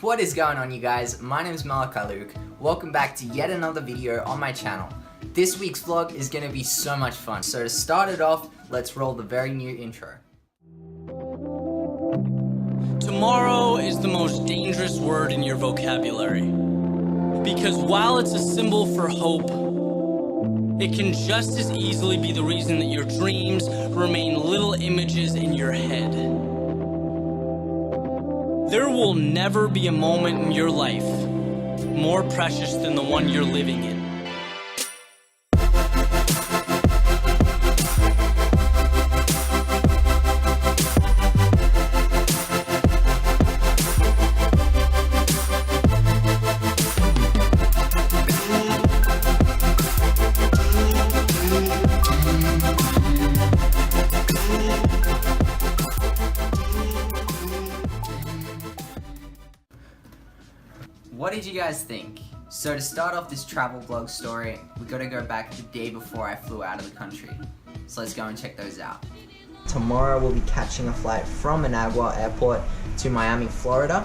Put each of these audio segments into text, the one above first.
What is going on, you guys? My name is Luke. Welcome back to yet another video on my channel. This week's vlog is going to be so much fun. So to start it off, let's roll the very new intro. Tomorrow is the most dangerous word in your vocabulary. Because while it's a symbol for hope, it can just as easily be the reason that your dreams remain little images in your head. There will never be a moment in your life more precious than the one you're living in. What did you guys think? So to start off this travel vlog story, we gotta go back the day before I flew out of the country. So let's go and check those out. Tomorrow we'll be catching a flight from Managua Airport to Miami, Florida,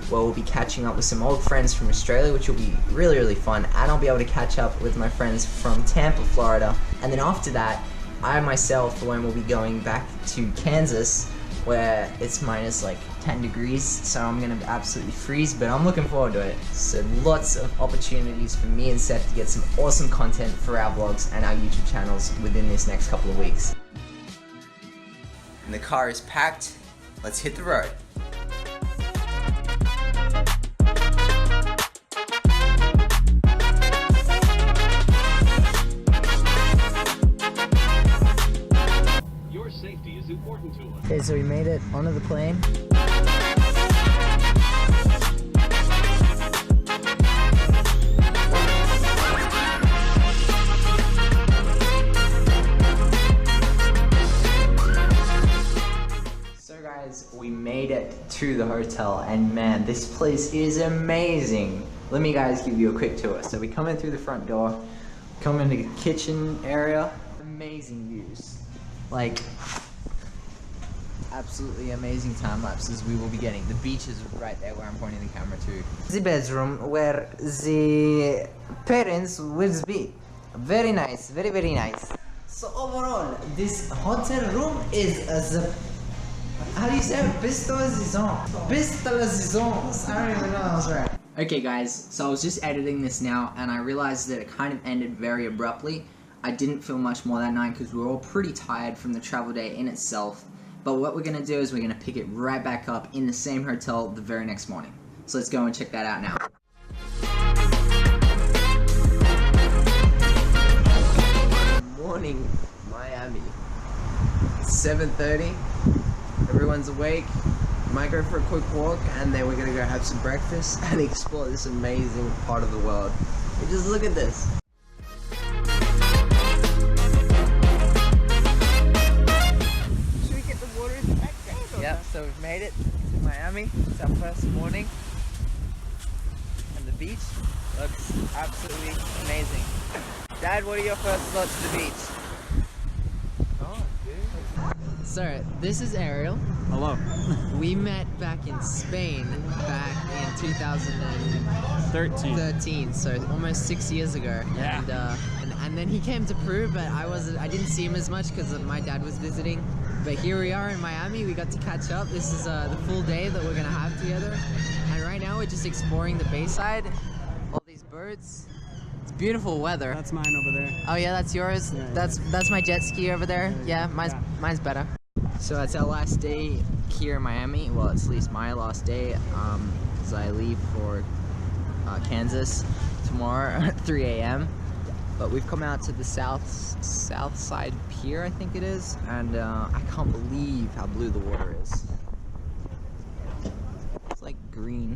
where we'll be catching up with some old friends from Australia, which will be really fun, and I'll be able to catch up with my friends from Tampa, Florida. And then after that, I myself, for one, will be going back to Kansas, where it's minus like 10 degrees, so I'm gonna absolutely freeze, but I'm looking forward to it. So lots of opportunities for me and Seth to get some awesome content for our vlogs and our YouTube channels within this next couple of weeks. And the car is packed, let's hit the road. Safety is important to us. Okay, so we made it onto the plane. So guys, we made it to the hotel, and man, this place is amazing. Let me guys give you a quick tour. So we come in through the front door, come into the kitchen area, amazing views. Like, absolutely amazing time lapses we will be getting. The beach is right there where I'm pointing the camera to. The bedroom where the parents will be. Very nice, very nice. So overall, this hotel room is how do you say it? Pistolazizon. I don't even know that was right. Okay guys, so I was just editing this now and I realized that it kind of ended very abruptly. I didn't film much more that night because we were all pretty tired from the travel day in itself. But what we're going to do is we're going to pick it right back up in the same hotel the very next morning. So let's go and check that out now. Morning, Miami. It's 7:30. Everyone's awake. Might go for a quick walk and then we're going to go have some breakfast and explore this amazing part of the world. And just look at this. Yep, so we've made it to Miami. It's our first morning. And the beach looks absolutely amazing. Dad, what are your first thoughts of the beach? Oh, dude. So, this is Ariel. Hello. We met back in Spain back in 2013, so almost 6 years ago. Yeah. And then he came to Peru, but I didn't see him as much because my dad was visiting. But here we are in Miami. We got to catch up. This is the full day that we're gonna have together. And right now we're just exploring the bayside. All these birds. It's beautiful weather. That's mine over there. Oh yeah, that's yours. Yeah, that's my jet ski over there. Yeah, mine's better. So it's our last day here in Miami. Well, it's at least my last day, because I leave for Kansas tomorrow at 3 a.m. But we've come out to the south side pier, I think it is, and I can't believe how blue the water is. It's like green.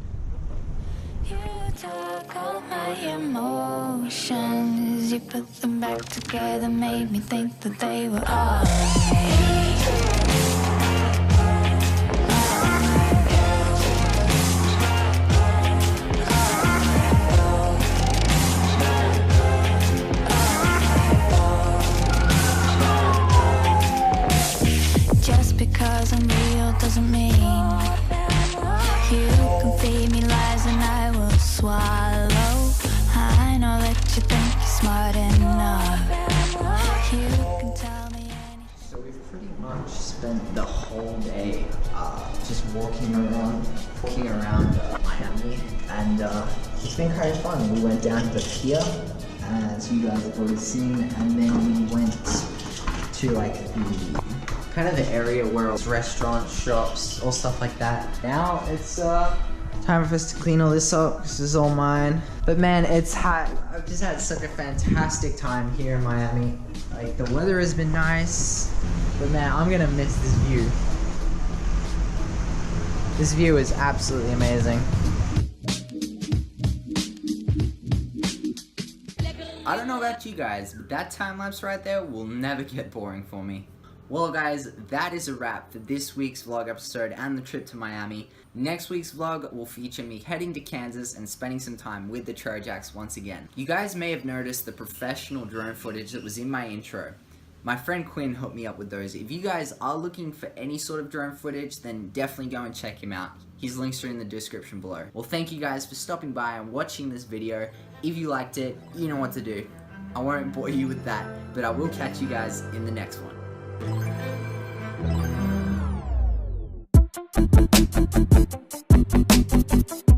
You took all my emotions, you put them back together, made me think that they were all me. Just because I'm real doesn't mean you can feed me lies spent the whole day just walking around Miami, and it's been kind of fun. We went down to the pier, as you guys have already seen, and then we went to like the kind of the area where it's restaurants, shops, all stuff like that. Now it's time for us to clean all this up. This is all mine. But man, I've just had such a fantastic time here in Miami. Like, the weather has been nice, but man, I'm gonna miss this view. This view is absolutely amazing. I don't know about you guys, but that time lapse right there will never get boring for me. Well guys, that is a wrap for this week's vlog episode and the trip to Miami. Next week's vlog will feature me heading to Kansas and spending some time with the Trojacks once again. You guys may have noticed the professional drone footage that was in my intro. My friend Quinn hooked me up with those. If you guys are looking for any sort of drone footage, then definitely go and check him out. His links are in the description below. Well, thank you guys for stopping by and watching this video. If you liked it, you know what to do. I won't bore you with that, but I will catch you guys in the next one. Thank you.